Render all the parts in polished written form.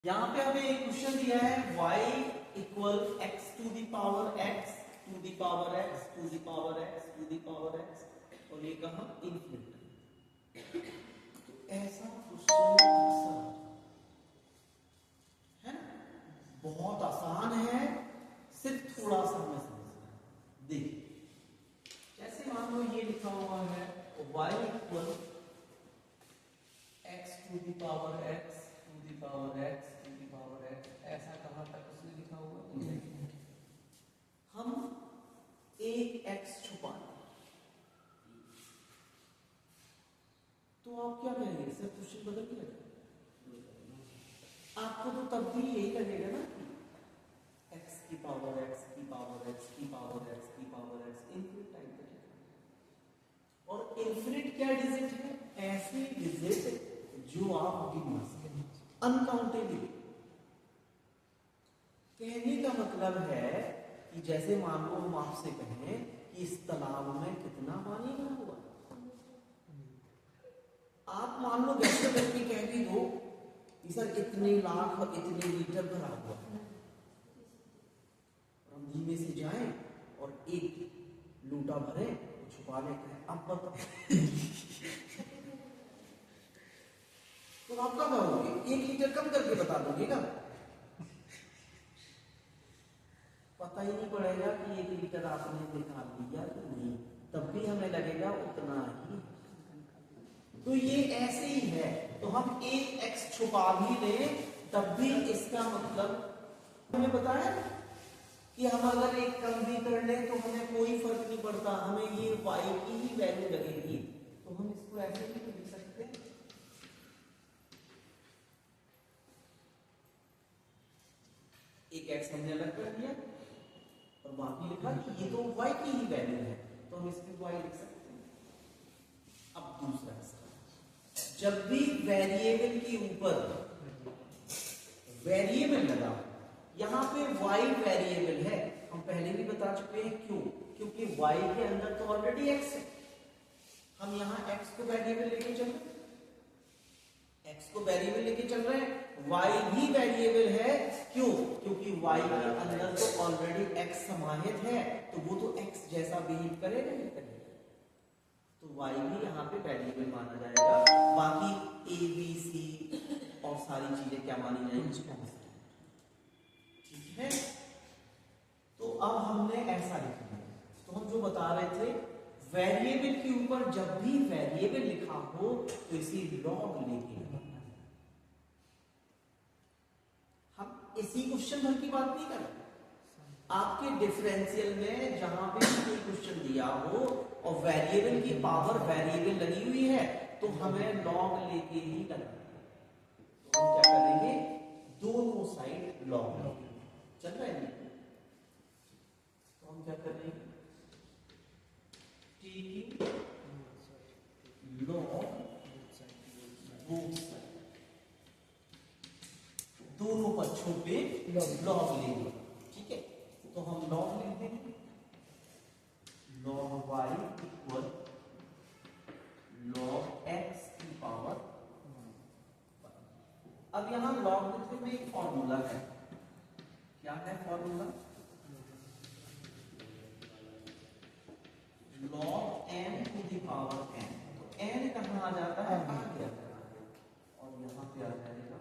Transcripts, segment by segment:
यहाँ पे हमें एक क्वेश्चन दिया है y equal x to the power x to the power x to the power x to the power x और ये कहा इन्फिनिटी। तो ऐसा क्वेश्चन है ना, बहुत आसान है, सिर्फ थोड़ा सा हमें समझना है। देखिए जैसे मान लो ये लिखा हुआ है y equal x to the power x to the power x to the power x, ऐसा कहां तक उसने लिखा हुआ है। हम एक x छुपा तो आप क्या कहेंगे, सर क्वेश्चन बदल के लगेगा आपको, तो तब भी यही लगेगा ना x की पावर x की पावर x की पावर x की पावर x इनफिनिट टाइम तक। और इनफिनिट क्या डिजिट है, ऐसी डिजिट जो आप गिन ना सकें, अनकाउंटेबल। कहने का मतलब है कि जैसे मान लो हम आपसे कहें कि इस तालाब में कितना पानी भरा हुआ, आप मान लो गैस करके कह भी दो कि सर इतने लाख और इतने लीटर भरा हुआ है, हम धीमे से जाएं और एक लूटा भरे तो छुपा लेते हैं। अब बताओ तो आप क्या कहोगे, 1 लीटर कम करके बता दोगे क्या? पता ही नहीं पड़ेगा कि 1 लीटर आपने निकाल लिया कि नहीं, तब भी हमें लगेगा उतना ही। तो ये ऐसे ही है, तो हम एक x छुपा भी लें तब भी इसका मतलब हमें बताया कि हम अगर एक कम भी कर लें तो हमें कोई फर्क नहीं पड़ता, हमें ये y की ही वैल्यू लगेगी। तो हम इसको ऐसे भी लिख सकते हैं, एक x हमने अलग कर दिया और बाकी लिखा कि ये तो y की ही वैल्यू है, तो हम इसमें y लिख सकते हैं। अब दूसरा हिस्सा, जब भी वेरिएबल के ऊपर वेरिएबल लगा, यहां पे y वेरिएबल है, हम पहले भी बता चुके हैं क्यों, क्योंकि y के अंदर तो ऑलरेडी x है, हम यहां x को वेरिएबल लेके चल रहे हैं, x को वेरिएबल लेके चल रहे हैं, y भी वेरिएबल है, क्यों, क्योंकि y के अंदर तो ऑलरेडी x समाहित है, तो वो तो x जैसा बिहेव करेगा ही करेगा, तो y भी यहाँ पे वेरिएबल माना जाएगा। बाकी a b c और सारी चीजें क्या मानी जाएंगी, ठीक है। तो अब हमने ऐसा लिखा है, तो हम जो बता रहे थे वेरिएबल के ऊपर जब भी वेरिएबल लिखा हो तो इसी लॉग लेके हम इसी क्वेश्चन भर की बात नहीं कर रहे, आपके डिफरेंशियल में जहां पे कोई क्वेश्चन दिया हो और वेरिएबल की पावर वेरिएबल लगी हुई है तो हमें लॉग लेके ही करना है। तो हम क्या करेंगे, दोनों साइड लॉग चल रहा है, तो हम क्या करेंगे, टेकिंग लॉग बोथ साइड, दोनों पक्षों पे लॉग लेंगे, ठीक है। तो हम लॉग लिख देंगे, log y equal log x की पावर। अब यहां लॉग लिखने में एक फॉर्मूला है, क्या है formula, log n to the power n, तो n कहां आ जाता है, आगे आता है और यहां पे आ जाएगा,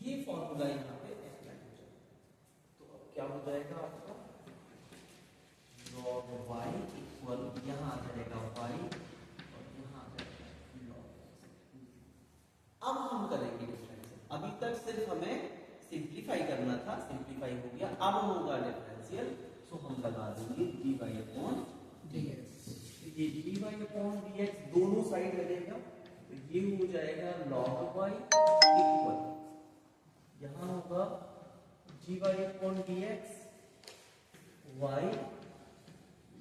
ये फॉर्मूला यहां पे अप्लाई हो जाएगा। तो अब क्या हो जाएगा आपका, लॉग y इक्वल यहां आ जाएगा y और यहां आ जाएगा लॉग। अब हम करेंगे डिफरेंशियल, अभी तक सिर्फ हमें सिंप्लीफाई करना था, सिंप्लीफाई हो गया, अब होगा डिफरेंशियल। तो हम लगा देंगे dy अपॉन dx, ये dy अपॉन dx दोनों साइड लगेगा, तो ये हो जाएगा log y इक्वल यहां होगा dy upon dx y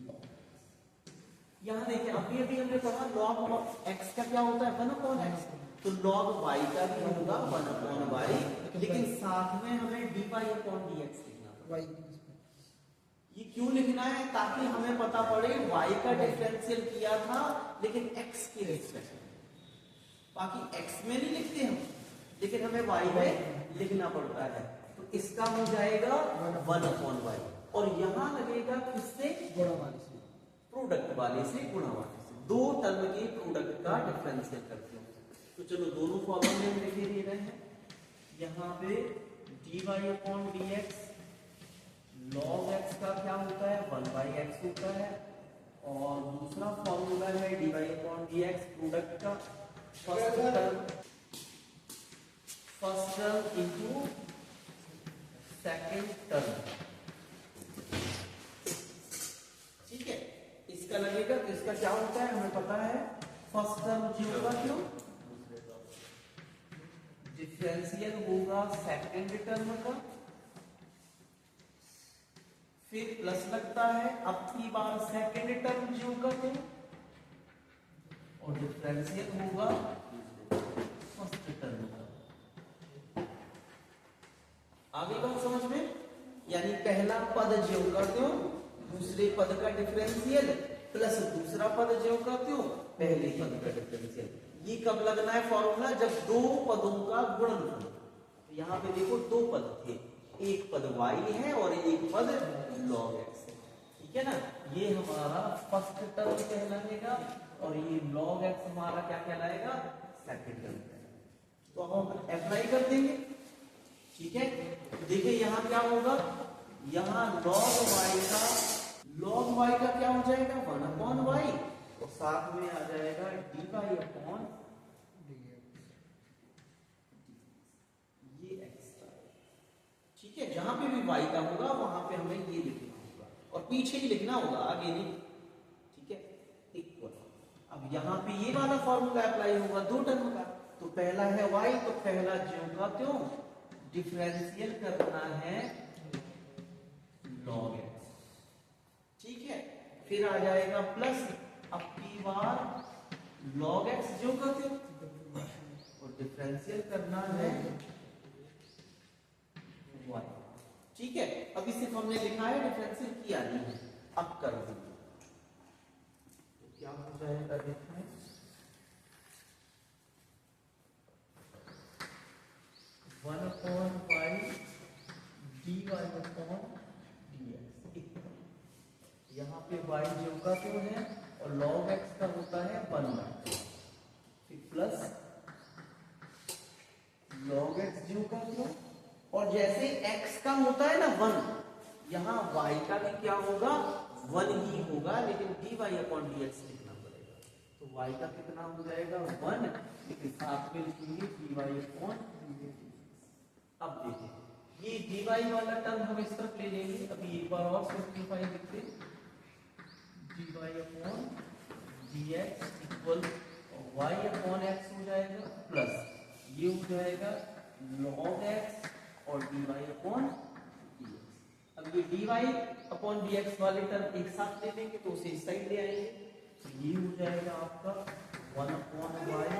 log। यहां देखिए अभी अभी हमने पढ़ा log x का क्या होता है 1 अपॉन x, तो log y का भी होगा 1 अपॉन y, लेकिन साथ में हमें dy अपॉन dx लिखना है। ये क्यों लिखना है, ताकि हमें पता पड़े y का डिफरेंशियल किया था लेकिन x के रिस्पेक्ट में, बाकी x में नहीं लिखते हम, लेकिन हमें y में लिखना पड़ता है, तो इसका हो जाएगा 1/y, और यहाँ लगेगा किससे, गुणा वाले से, प्रोडक्ट वाले से गुणा वाले से, दो टर्म के प्रोडक्ट का डिफरेंशियल करते हो। तो चलो दोनों फॉर्मूले हम लिखे दे रहे हैं। यहाँ पे dy/dx log x का क्या होता है, 1/x होता है, और दूसरा फॉर्मूला है dy/dx प्रोडक्ट का first term into second term. ठीक है, इसका लगेगा तो इसका क्या होता है हमें पता है, फर्स्ट टर्म जी होगा क्यों, डिफरेंशियल होगा सेकंड टर्म का, फिर प्लस लगता है, अब की बार सेकंड टर्म जी का क्यों, और डिफरेंशियल होगा फर्स्ट टर्म का। आगे बात समझ में, यानी पहला पद ज्यों का त्यों, दूसरे पद का डिफरेंशियल प्लस दूसरा पद ज्यों का त्यों, पहले पद का डिफरेंशियल। ये कब लगना है फॉर्मूला, जब दो पदों का गुणनफल। तो यहाँ पे देखो दो पद थे, एक पद y है और एक पद log x है, ठीक है ना, ये हमारा फर्स्ट टर्म कहलाएगा और ये log x हमारा क्या कहलाएगा, सेकंड टर्म। तो अब हम अप्लाई कर देंगे, ठीक है। देखिए यहाँ क्या होगा, यहाँ log y का क्या हो जाएगा 1/y, और साथ में आ जाएगा dy/, ये x का, ठीक है। जहां पे भी y का होगा वहां पे हमें ये लिखना होगा और पीछे ही लिखना होगा, आगे नहीं, ठीक है, इक्वल। अब यहाँ पे ये वाला फॉर्मूला अप्लाई होगा दो टर्म का, तो पहला है y, तो पहला ज्यों का त्यों डिफरेंशियल करना है log x, ठीक है। फिर आ जाएगा प्लस, अब की बार log x ज्यों का त्यों, और डिफरेंशियल करना है y, ठीक है। अभी सिर्फ हमने लिखा है, डिफरेंशियल किया नहीं है, अब कर देंगे तो क्या हो जाएगा, देखना 1/y dy/dx। यहाँ पे y ज्यों का त्यों है और log x का होता है 1/, फिर प्लस log x ज्यों का त्यों, और जैसे x का होता है ना 1, यहाँ y का भी क्या होगा 1 ही होगा, लेकिन dy/dx लिखना पड़ेगा। तो y का कितना हो जाएगा 1, लेकिन साथ में लिखेंगे dy/dx। अब देखिए ये dy वाला टर्म हम इस तरफ ले लेंगे, अभी एक बार और सिंपलीफाई लिखते, dy/dx इक्वल y/x हो जाएगा, प्लस ये हो जाएगा log x और dy/dx। अब ये dy/dx वाले टर्म एक साथ ले लेंगे तो उसे इस साइड ले आएंगे, तो ये हो जाएगा आपका 1/y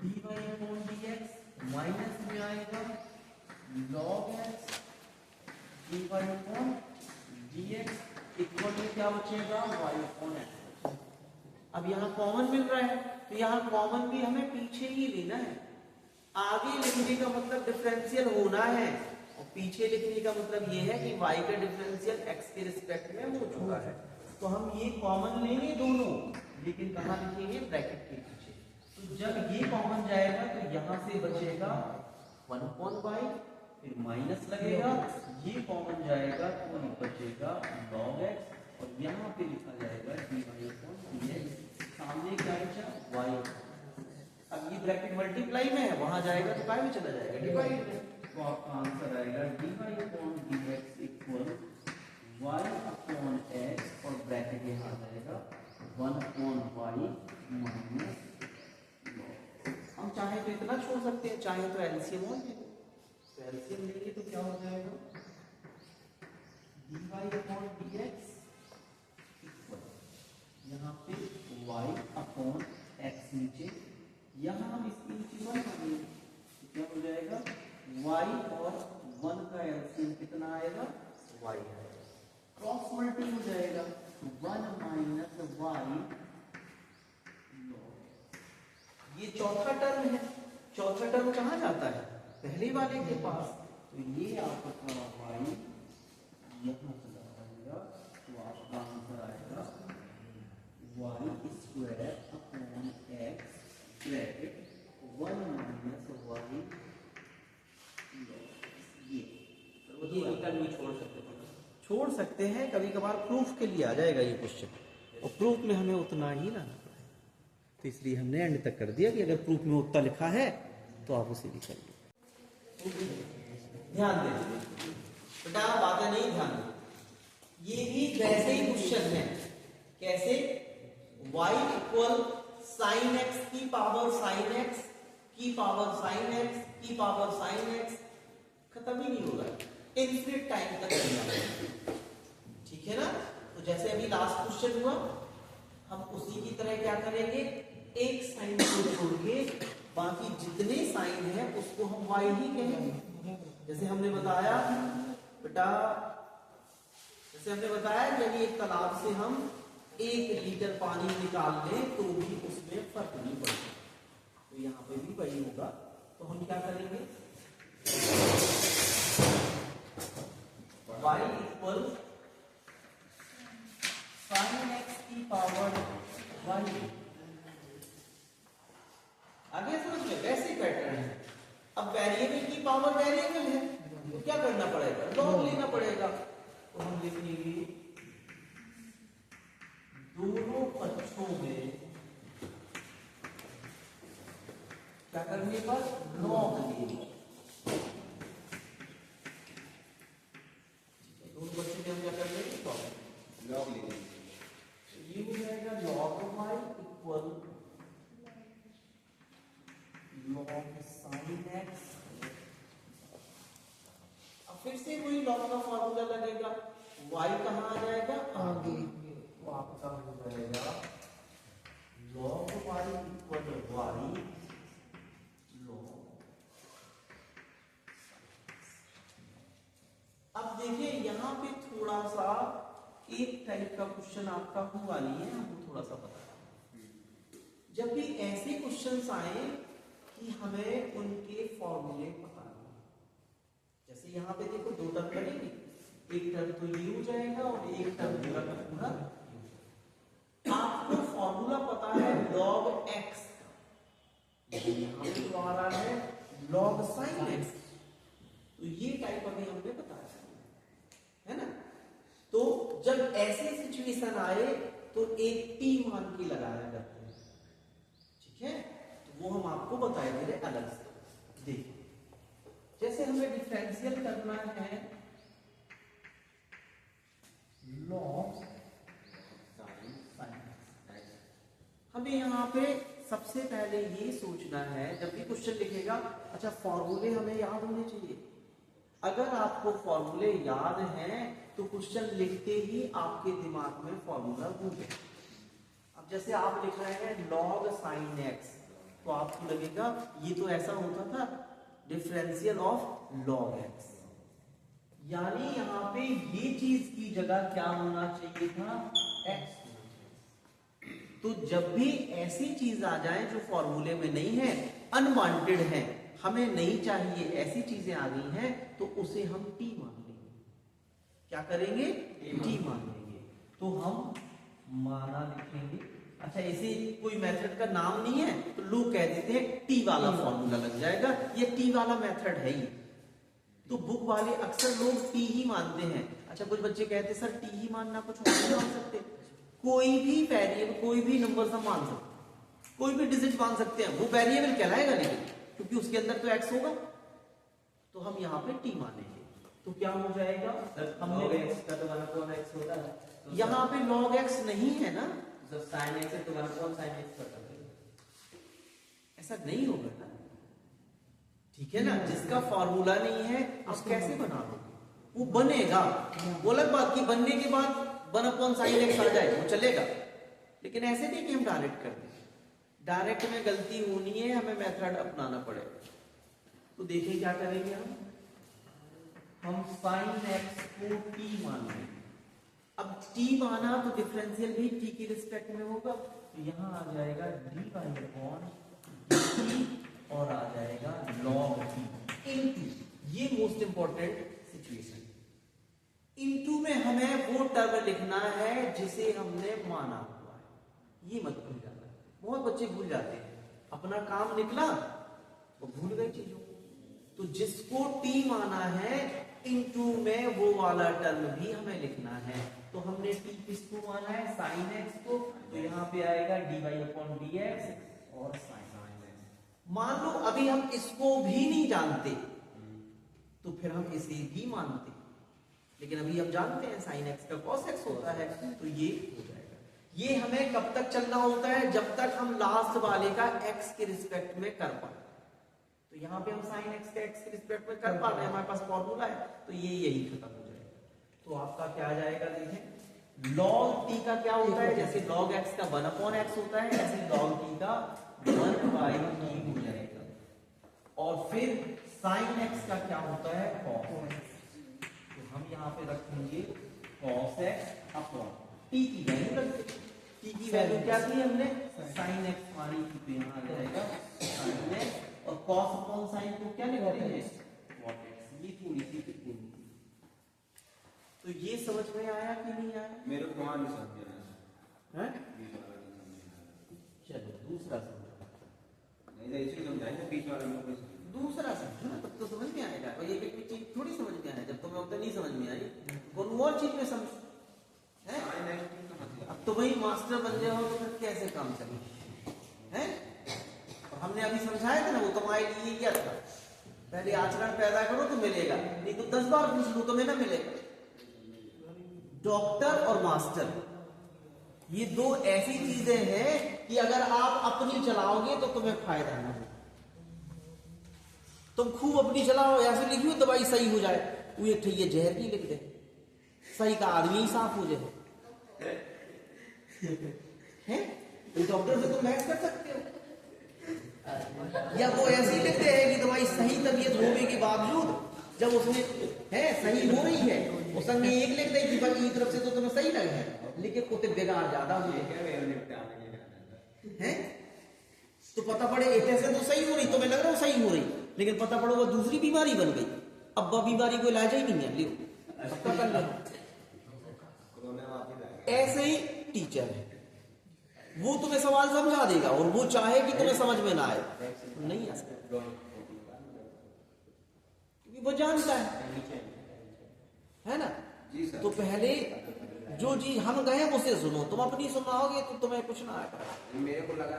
dy/dx, माइनस में आएगा log x dy/dx इक्वल में क्या बचेगा y/x। अब यहाँ कॉमन मिल रहा है, तो यहाँ कॉमन भी हमें पीछे ही लेना है, आगे लिखने का मतलब डिफरेंशियल होना है, और पीछे लिखने का मतलब ये है कि y का डिफरेंशियल x के रिस्पेक्ट में हो चुका है। तो हम ये कॉमन लेंगे दोनों, लेकिन कहाँ लिखेंगे, ब्रैकेट के पीछे। तो जब ये कॉमन जाएगा तो यहाँ से बचेगा 1/y, फिर माइनस लगेगा, ये कॉमन जाएगा तो बचेगा log x, और यहाँ पे लिखा जाएगा dy/dx, सामने क्या बचा y। अब ये ब्रैकेट मल्टीप्लाई में है, वहां जाएगा तो काय में चला जाएगा, डिवाइड में, तो आपका आंसर आएगा dy/dx इक्वल y/x, और ब्रैकेट यहाँ आ जाएगा 1/y माइनस log। हम चाहे तो इतना छोड़ सकते हैं, चाहे तो एलसीएम और ले, तो एलसीएम लेंगे तो क्या हो जाएगा dy/dx इक्वल, यहाँ पे y/x नीचे, यहाँ हम इसके नीचे 1 मानेंगे, तो क्या हो जाएगा y और 1 का एलसीएम कितना आएगा, y आएगा, क्रॉस मल्टी हो जाएगा, 1 - y log ये चौथा टर्म है, चौथा टर्म कहाँ जाता है? पहले वाले के पास। तो ये आपका y यहाँ चला जाएगा, तो आपका आंसर आएगा y square upon x bracket 1 minus y। ये निकल भी छोड़ सकते हैं, कभी कभार प्रूफ के लिए आ जाएगा ये क्वेश्चन, और प्रूफ में हमें उतना ही लाना पड़ेगा, तो इसलिए हमने एंड तक कर दिया कि अगर प्रूफ में उतना लिखा है तो आप उसे भी कर लो। ध्यान दें बेटा, बातें नहीं ध्यान दें। ये भी वैसे ही क्वेश्चन है, कैसे? y इक्वल साइन एक्स की पावर साइन एक्स की पावर साइन एक्स की पावर साइन एक्स, खत्म ही नहीं होगा, इनफिनिट टाइम तक चलना। ठीक है ना? तो जैसे अभी लास्ट क्वेश्चन हुआ, हम उसी की तरह क्या करेंगे, एक साइन को छोड़ के बाकी जितने साइन है उसको हम y ही कहेंगे। जैसे हमने बताया बेटा, जैसे हमने बताया कि अभी एक तालाब से हम 1 लीटर पानी निकाल लें तो भी उसमें फर्क नहीं पड़ेगा, तो यहाँ पे भी वही होगा। तो हम क्या करेंगे, y इक्वल साइन एक्स की पावर y। आगे समझ में वैसे पैटर्न है। अब वेरिएबल की पावर वेरिएबल है तो क्या करना पड़ेगा, लॉग लेना पड़ेगा। तो हम लिखेंगे दोनों पक्षों में क्या करने पर लॉग लेंगे। दोनों पक्षों में हम क्या कर लेंगे, लॉग लेंगे। ये हो जाएगा log y equal log sine x. अब फिर से कोई लॉग का फॉर्मूला लगेगा, y कहाँ आ जाएगा, आगे, तो आपका हो जाएगा log y equal y log. अब देखिए यहाँ पे थोड़ा सा एक टाइप का क्वेश्चन आपका हुआ नहीं है, हमको थोड़ा सा पता है। जब भी ऐसे क्वेश्चंस आए कि हमें उनके फॉर्मूले पता नहीं, जैसे यहाँ पे देखो 2 टर्म बनेगी, एक टर्म तो ये हो जाएगा और एक टर्म पूरा का पूरा। आपको फॉर्मूला पता है log x, यहाँ पे तो आ रहा है log sin x, तो ये टाइप अभी हमने बताया है ना। तो जब ऐसे सिचुएशन आए तो एक t मान के लगाया करते हैं, ठीक है, तो वो हम आपको बताए दे रहे अलग से। देखिए जैसे हमें डिफरेंशियल करना है log sin, हमें यहाँ पे सबसे पहले ये सोचना है, जब भी क्वेश्चन लिखेगा, अच्छा फॉर्मूले हमें याद होने चाहिए। अगर आपको फॉर्मूले याद हैं तो क्वेश्चन लिखते ही आपके दिमाग में फॉर्मूला घूमे। अब जैसे आप लिख रहे हैं log sin x, तो आपको लगेगा ये तो ऐसा होता था डिफरेंशियल ऑफ log x, यानी यहाँ पे ये चीज की जगह क्या होना चाहिए था, x। तो जब भी ऐसी चीज आ जाए जो फॉर्मूले में नहीं है, अनवांटेड है, हमें नहीं चाहिए, ऐसी चीजें आ गई हैं, तो उसे हम t मान लेंगे। क्या करेंगे, t मान लेंगे। तो हम माना लिखेंगे। अच्छा ऐसे कोई मेथड का नाम नहीं है तो लोग कह देते हैं टी वाला फॉर्मूला लग जाएगा, ये टी वाला मेथड है ही, तो बुक वाले अक्सर लोग टी ही मानते हैं। अच्छा कुछ बच्चे कहते हैं सर टी ही मानना, कुछ और नहीं मान सकते। कोई भी वेरिएबल, कोई भी नंबर हम मान सकते, कोई भी डिजिट मान सकते हैं, वो वेरिएबल कहलाएगा नहीं, क्योंकि उसके अंदर तो x होगा, तो हम यहाँ पे t मानेंगे। तो क्या हो जाएगा, हमने x का तो 1/x होता है, तो यहाँ पे log x नहीं है ना, तो sin x है तो 1/sin x होता है, ऐसा नहीं होगा ना, ठीक है ना। जिसका फॉर्मूला नहीं है आप कैसे बना लोगे, वो बनेगा, वो अलग बात की बनने के बाद 1/sin x आ जाए वो चलेगा, लेकिन ऐसे नहीं कि हम डायरेक्ट कर दें। डायरेक्ट में गलती होनी है, हमें मेथड अपनाना पड़ेगा। तो देखिए क्या करेंगे हम sin x को t मान लेंगे। अब t माना तो डिफरेंशियल भी t की रिस्पेक्ट में होगा, तो यहां आ जाएगा dy/dt और आ जाएगा log t इनटू, ये मोस्ट इंपॉर्टेंट सिचुएशन, इनटू में हमें वो टर्म लिखना है जिसे हमने माना हुआ है। ये मत भूल जाना, बहुत बच्चे भूल जाते हैं, अपना काम निकला तो भूल गए चीजों। तो जिसको t माना है इनटू में वो वाला टर्म भी हमें लिखना है। तो हमने t किसको माना है, sin x को, तो यहाँ पे आएगा dy/dx और sin। मान लो अभी हम इसको भी नहीं जानते तो फिर हम इसे भी मानते, लेकिन अभी हम जानते हैं sin x का cos x होता है, तो ये हो जाएगा। ये हमें कब तक चलना होता है, जब तक हम लास्ट वाले का x के रिस्पेक्ट में कर पाए। तो यहाँ पे हम sin x का x के रिस्पेक्ट में कर पा रहे हैं, हमारे पास फॉर्मूला है, तो ये यही खत्म हो जाएगा। तो आपका क्या आ जाएगा, देखें log t का क्या होता है, जैसे log x का 1/x होता है, ऐसे log t का 1/t हो जाएगा। और फिर sin x का क्या होता है, cos x। तो हम यहाँ पे रखेंगे cos x अपॉन t की वैल्यू रखते, t की वैल्यू क्या थी हमने, sin x हमारी तो यहाँ आ जाएगा sin x, और cos अपॉन sin को क्या लिखते हैं, cot x। ये थोड़ी सी कितनी, तो ये समझ में आया कि नहीं आया, मेरे को वहां नहीं समझ में आया है? चलो दूसरा समझो, नहीं तो इसी समझाएंगे, बीच वाले में कोई दूसरा समझो ना, तब तो समझ में आएगा। और ये एक चीज थोड़ी समझ में आए, जब तुम्हें उतना नहीं समझ में आई कौन और चीज में समझ है। अब तो भाई मास्टर बन जाओ तो फिर कैसे काम चले हैं। और हमने अभी समझाया था ना, वो तुम्हारे लिए क्या था, पहले आचरण पैदा करो तो मिलेगा, नहीं तो 10 बार पूछ लो तुम्हें ना मिलेगा। डॉक्टर और मास्टर ये दो ऐसी चीजें हैं कि अगर आप अपनी चलाओगे तो तुम्हें फायदा ना हो। तुम खूब अपनी चलाओ, ऐसे लिखी हो दवाई सही हो जाए, वो एक ये जहर की लिख दे, सही का आदमी ही साफ हो जाए हैं। डॉक्टर से तुम बहस कर सकते हो, या वो ऐसे ही लिखते हैं कि दवाई सही तबीयत होने के बावजूद जब उसमें है सही हो रही है, उस में एक लिख दे कि भाई तरफ से तो तुम्हें सही लग है, लेकिन कुछ बिगाड़ ज्यादा हुए हैं। तो पता पड़े ऐसे तो सही हो रही, तुम्हें लग रहा है सही हो रही, लेकिन पता पड़ो वो दूसरी बीमारी बन गई। अब वह बीमारी को इलाज ही नहीं है, लियो सबका कर लो। ऐसे ही टीचर है, वो तुम्हें सवाल समझा देगा और वो चाहे कि तुम्हें समझ में ना आए, नहीं आ सकता, क्योंकि वो जानता है ना। तो पहले जो चीज हम गए उसे सुनो, तुम अपनी सुनाओगे तो तुम्हें कुछ ना आएगा। मेरे को लगा,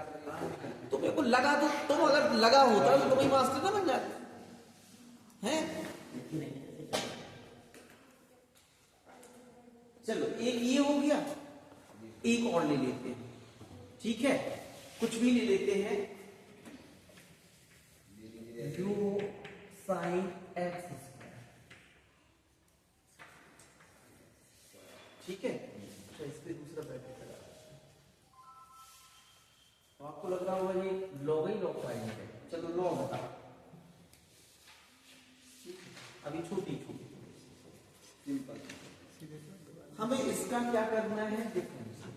तुम्हें को लगा तो तुम अगर लगा होता तो तुम्हें मास्टर ना बन जाते हैं। चलो एक ये हो गया, एक और ले लेते हैं, ठीक है, कुछ भी ले लेते हैं, जो sin x स्क्वायर, ठीक है। तो इस पे दूसरा ब्रैकेट लगा, तो आपको लग रहा होगा ये log ही log पाएंगे, चलो log बताओ, अभी छोटी छोटी सिंपल। हमें इसका क्या करना है, डिफरेंशियल।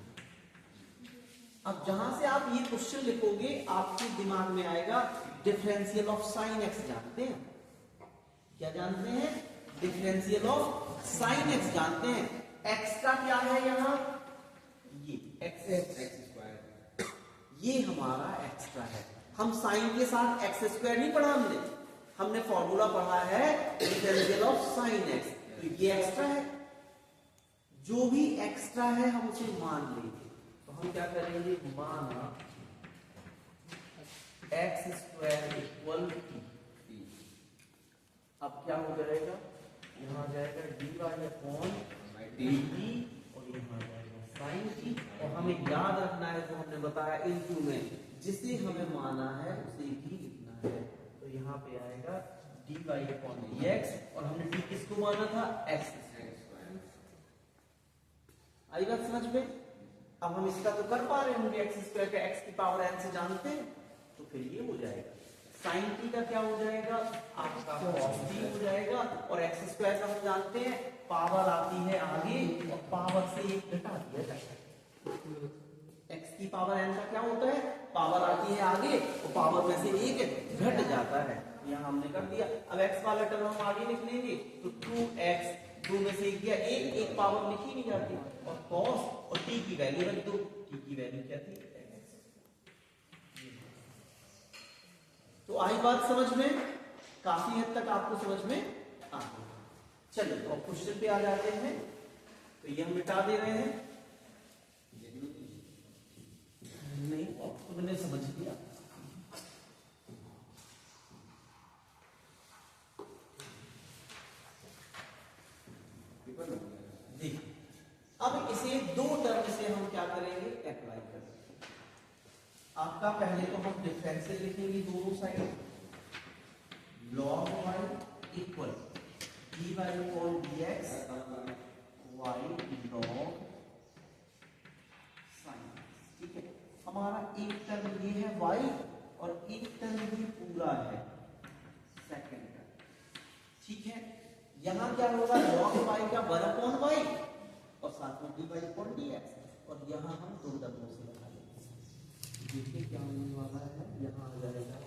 अब जहां से आप ये क्वेश्चन लिखोगे आपके दिमाग में आएगा डिफरेंशियल ऑफ साइन एक्स। जानते हैं क्या, जानते हैं डिफरेंशियल ऑफ साइन एक्स जानते हैं। एक्स का क्या है यहाँ, ये एक्स स्क्वायर, ये हमारा एक्स्ट्रा है। हम साइन के साथ एक्स स्क्वायर नहीं पढ़ा हमने फॉर्मूला पढ़ा है डिफरेंशियल ऑफ साइन एक्स, तो ये एक्स्ट्रा है। जो भी एक्स्ट्रा है हम उसे मान लेंगे, तो हम क्या करेंगे, माना एक्स स्क्वायर इक्वल टी। अब क्या हो जाएगा, यहाँ आ जाएगा डी वाई अपॉन डी और यहाँ आ जाएगा साइन टी। और हमें याद रखना है, जो हमने बताया इनटू में जिसे हमें माना है उसे भी लिखना है। तो यहाँ पे आएगा D Y upon D X, और हमने डी किसको माना था, एक्स। आई बात समझ में। अब हम इसका तो कर पा रहे होंगे, एक्स स्क्वायर का एक्स की पावर एन से जानते हैं, तो फिर ये हो जाएगा साइन टी का क्या हो जाएगा, आपका cos टी हो जाएगा। और एक्स स्क्वायर का हम जानते हैं पावर आती है आगे, और पावर से एक घटा दिया जाएगा, एक्स की पावर n का क्या होता है, पावर आती है आगे और पावर में से एक घट जाता है। यहाँ हमने कर दिया। अब x वाला टर्म हम आगे लिख लेंगे तो 2x, 2 में से एक गया, एक पावर लिखी नहीं जाती, और cos और t की वैल्यू रख दो। t की वैल्यू क्या थी, तो आई बात समझ में, काफी हद तक आपको समझ में आ गई। चलो तो अब क्वेश्चन पे आ जाते हैं। तो ये हम मिटा दे रहे हैं, नहीं अब तो मैंने समझ लिया। देखिए अब इसे दो टर्म से हम क्या करेंगे, अप्लाई करेंगे। आपका पहले तो हम डिफरेंशियल लिखेंगे दोनों side, log y equal dy upon dx y log sin, ठीक है। हमारा एक टर्म ये है y और एक टर्म ये पूरा है सेकंड टर्म, ठीक है। यहाँ क्या होगा, log y का 1 अपॉन y और साथ में dy अपॉन dx, और यहाँ हम दो टर्मों से लगा लेंगे। देखिए क्या होने वाला है, यहाँ आ जाएगा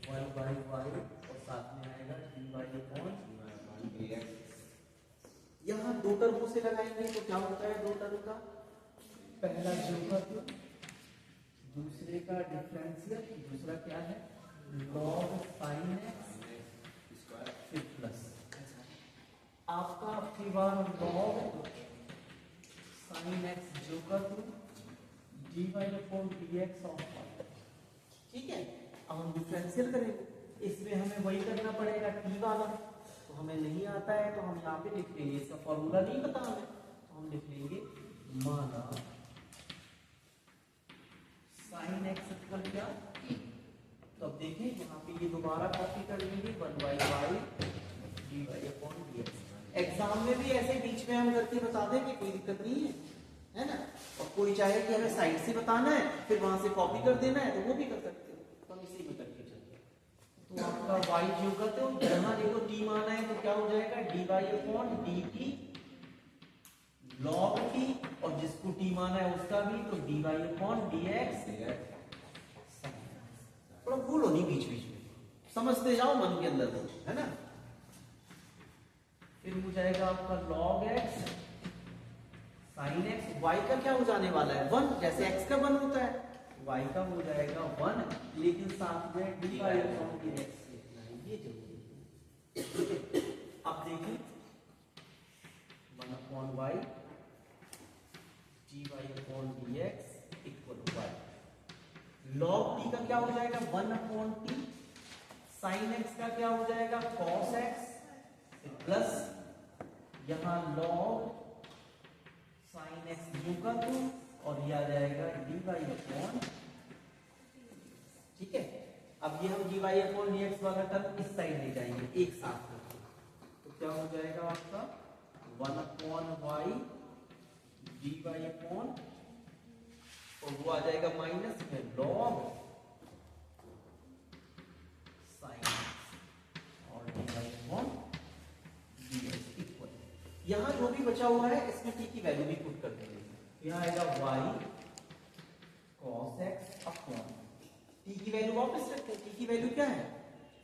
y बाई y और साथ में आएगा dy अपॉन dx। यहाँ दो टर्मों से लगाएंगे तो क्या होता है, दो टर्म का पहला जोड़, दूसरे का डिफरेंशियल, दूसरा क्या है log sin x फिर प्लस, आपका आपकी बार log sin x जोड़ dy अपॉन dx ऑफ, ठीक है। अब हम डिफरेंशियल करेंगे, इसमें हमें वही करना पड़ेगा t वाला, तो हमें नहीं आता है तो हम यहाँ पे लिख लेंगे, इसका फॉर्मूला नहीं पता हमें तो हम लिख लेंगे माना sin x इक्वल क्या, तो अब देखें यहाँ पे ये दोबारा कॉपी कर लेंगे 1/y dy upon dx। Exam में भी ऐसे बीच में हम करके बता देंगे, कोई दिक्कत नहीं है ना। और कोई चाहे कि हमें साइड से बताना है फिर वहां से कॉपी कर देना है तो वो भी कर सकते हो, तो हम इसी में करके चलते हैं। तो आपका y जो करते हो, यहाँ देखो t माना है तो क्या हो जाएगा dy upon dt log t, और जिसको t माना है उसका भी तो dy अपॉन dx। थोड़ा भूलो नहीं बीच बीच में, समझते जाओ मन के अंदर, है ना। फिर हो जाएगा आपका log x sin x, y का क्या हो जाने वाला है 1, जैसे x का 1 होता है y का हो जाएगा 1, लेकिन साथ में dy अपॉन dx लिखना है, ये जरूरी है। अब देखिए 1 upon y dy upon dx equal y, log t का क्या हो जाएगा 1 अपॉन t, sin x का क्या हो जाएगा cos x प्लस यहाँ log sin x होगा तो, और ये आ जाएगा dy अपॉन, ठीक है। अब ये हम dy अपॉन dx वाला टर्म इस साइड ले जाएंगे एक साथ में, तो क्या हो जाएगा आपका 1 अपॉन y dy अपॉन, और वो आ जाएगा माइनस में log sin और dy अपॉन dx इक्वल, यहाँ जो भी बचा हुआ है इसमें t की वैल्यू भी पुट कर देंगे, यहाँ आएगा y cos x upon, t की वैल्यू वापस रखते हैं, t की वैल्यू क्या है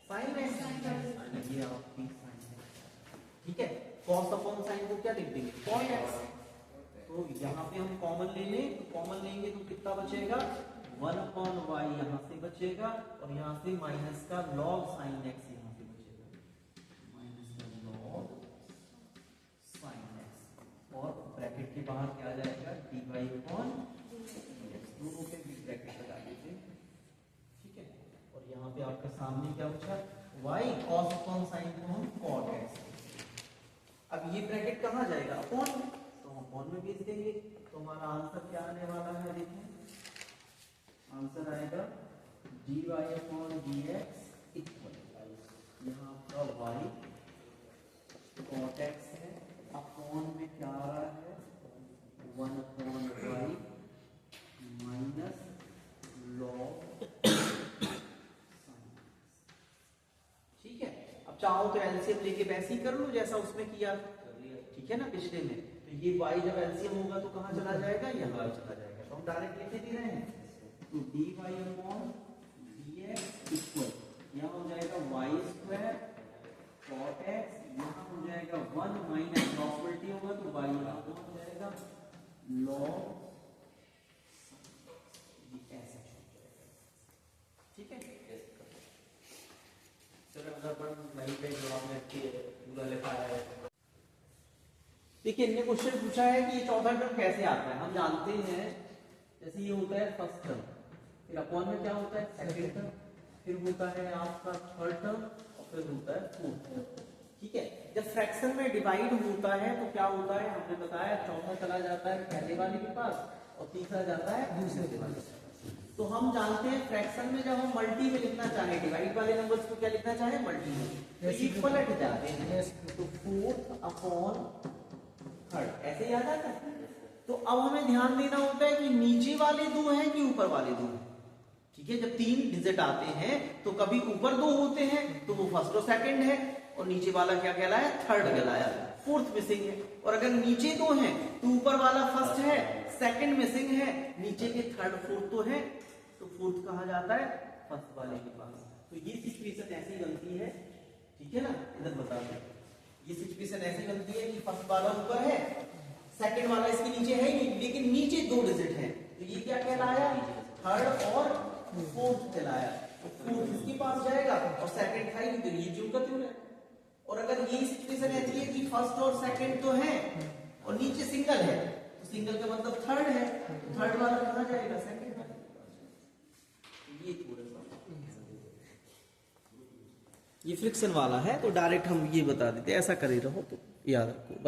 sin x, ये आपकी sin x, ठीक है। cos अपॉन sin को क्या लिख देंगे cos x, तो यहाँ पे हम कॉमन ले लें, तो कॉमन लेंगे तो कितना बचेगा 1 अपॉन y यहाँ से बचेगा, और यहाँ से माइनस का log sin x यहाँ से बचेगा, माइनस का log sin x, और ब्रैकेट के बाहर क्या आ जाएगा dy अपॉन dx, दोनों पे भी ब्रैकेट लगा दीजिए, ठीक है। और यहाँ पे आपका सामने क्या बचा y cos अपॉन sin को हम cot x, अब ये ब्रैकेट कहाँ जाएगा अपॉन, तो हम अपॉन में भेज देंगे, तो हमारा आंसर क्या आने वाला है, देखें आंसर आएगा dy अपॉन dx इक्वल, यहाँ आपका y cot x है, अपॉन में क्या आ रहा है 1 अपॉन y माइनस log, ठीक है। अब चाहो तो एलसीएम लेके वैसे ही कर लो जैसा उसमें किया, ठीक है ना पिछले में, तो ये y जब एलसीएम होगा तो कहाँ चला जाएगा, यहाँ चला जाएगा, तो हम डायरेक्ट लिख दे रहे हैं, तो dy अपॉन dx इक्वल यहाँ हो जाएगा y स्क्वायर cot x, यहाँ हो जाएगा 1 माइनस प्रॉपर्टी होगा तो y यहाँ हो जाएगा log, ऐसा ठीक है। देखिए इनने क्वेश्चन पूछा है कि ये चौथा टर्म कैसे आता है। हम जानते हैं जैसे ये होता है फर्स्ट टर्म, फिर अपॉन में क्या होता है सेकंड टर्म, फिर होता है आपका थर्ड टर्म और फिर होता है फोर्थ टर्म। ठीक है, जब फ्रैक्शन में डिवाइड होता है तो क्या होता है, हमने बताया चौथा चला जाता है पहले वाले के पास और तीसरा जाता है दूसरे वाले के पास। तो हम जानते हैं फ्रैक्शन में जब हम मल्टी में लिखना चाहे, डिवाइड वाले नंबर्स को क्या लिखना चाहे मल्टी में, तो ये पलट जाते हैं, तो फोर्थ अपॉन थर्ड ऐसे याद आता है। तो अब हमें ध्यान देना होता है कि नीचे वाले दो हैं कि ऊपर वाले दो हैं। ठीक है, जब 3 डिजिट आते हैं तो कभी ऊपर 2 होते हैं तो वो फर्स्ट और सेकंड है, और नीचे वाला क्या कहलाया थर्ड कहलाया, फोर्थ मिसिंग है। और अगर नीचे 2 हैं तो ऊपर वाला फर्स्ट है, सेकंड मिसिंग है, नीचे के थर्ड फोर्थ तो है, तो फोर्थ कहा जाता है फर्स्ट वाले के पास। तो ये सिचुएशन ऐसी बनती है, ठीक है ना, इधर बता दें, ये सिचुएशन ऐसी बनती है कि फर्स्ट वाला ऊपर है, सेकंड वाला इसके नीचे है ही नहीं, लेकिन नीचे 2 डिजिट है, तो ये क्या कहलाया थर्ड और फोर्थ कहलाया। तो फोर्थ इसके पास जाएगा और सेकंड था ही, तो ये क्यों का क्यों है। और अगर ये सिचुएशन ऐसी है कि फर्स्ट और सेकंड तो है और नीचे सिंगल है, तो सिंगल का मतलब थर्ड है, तो थर्ड वाला कहां जाएगा सेकंड वाला। ये थोड़ा सा ये फ्रिक्शन वाला है, तो डायरेक्ट हम ये बता देते, ऐसा करे रहो तो याद रखो।